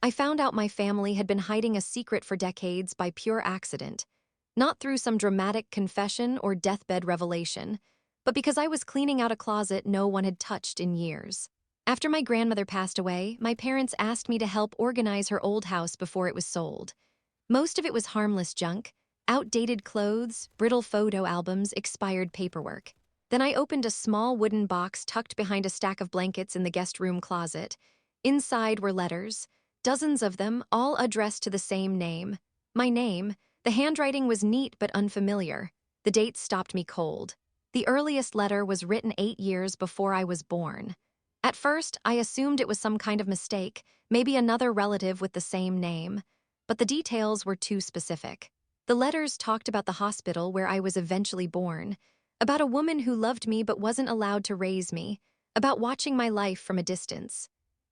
I found out my family had been hiding a secret for decades by pure accident, not through some dramatic confession or deathbed revelation, but because I was cleaning out a closet no one had touched in years. After my grandmother passed away, my parents asked me to help organize her old house before it was sold. Most of it was harmless junk, outdated clothes, brittle photo albums, expired paperwork. Then I opened a small wooden box tucked behind a stack of blankets in the guest room closet. Inside were letters, dozens of them, all addressed to the same name. My name. The handwriting was neat but unfamiliar. The dates stopped me cold. The earliest letter was written 8 years before I was born. At first, I assumed it was some kind of mistake, maybe another relative with the same name. But the details were too specific. The letters talked about the hospital where I was eventually born, about a woman who loved me but wasn't allowed to raise me, about watching my life from a distance.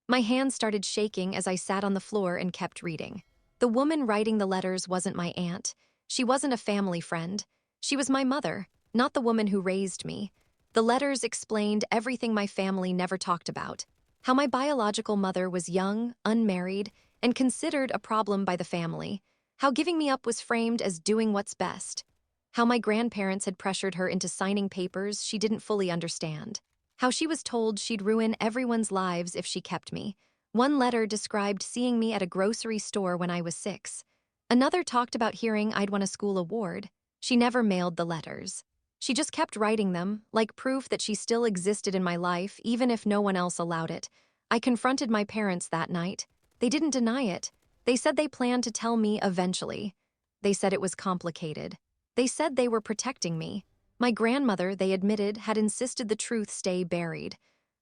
My hands started shaking as I sat on the floor and kept reading. The woman writing the letters wasn't my aunt. She wasn't a family friend. She was my mother, not the woman who raised me. The letters explained everything my family never talked about. How my biological mother was young, unmarried, and considered a problem by the family. How giving me up was framed as doing what's best. How my grandparents had pressured her into signing papers she didn't fully understand. How she was told she'd ruin everyone's lives if she kept me. One letter described seeing me at a grocery store when I was 6. Another talked about hearing I'd won a school award. She never mailed the letters. She just kept writing them, like proof that she still existed in my life, even if no one else allowed it. I confronted my parents that night. They didn't deny it. They said they planned to tell me eventually. They said it was complicated. They said they were protecting me. My grandmother, they admitted, had insisted the truth stay buried.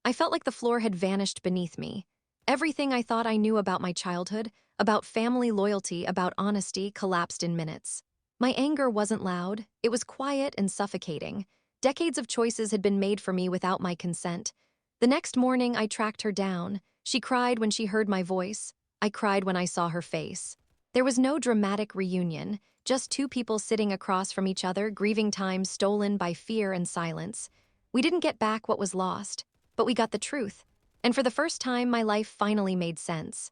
I felt like the floor had vanished beneath me. Everything I thought I knew about my childhood, about family loyalty, about honesty, collapsed in minutes. My anger wasn't loud. It was quiet and suffocating. Decades of choices had been made for me without my consent. The next morning, I tracked her down. She cried when she heard my voice. I cried when I saw her face. There was no dramatic reunion, just two people sitting across from each other, grieving time stolen by fear and silence. We didn't get back what was lost, but we got the truth. And for the first time, my life finally made sense.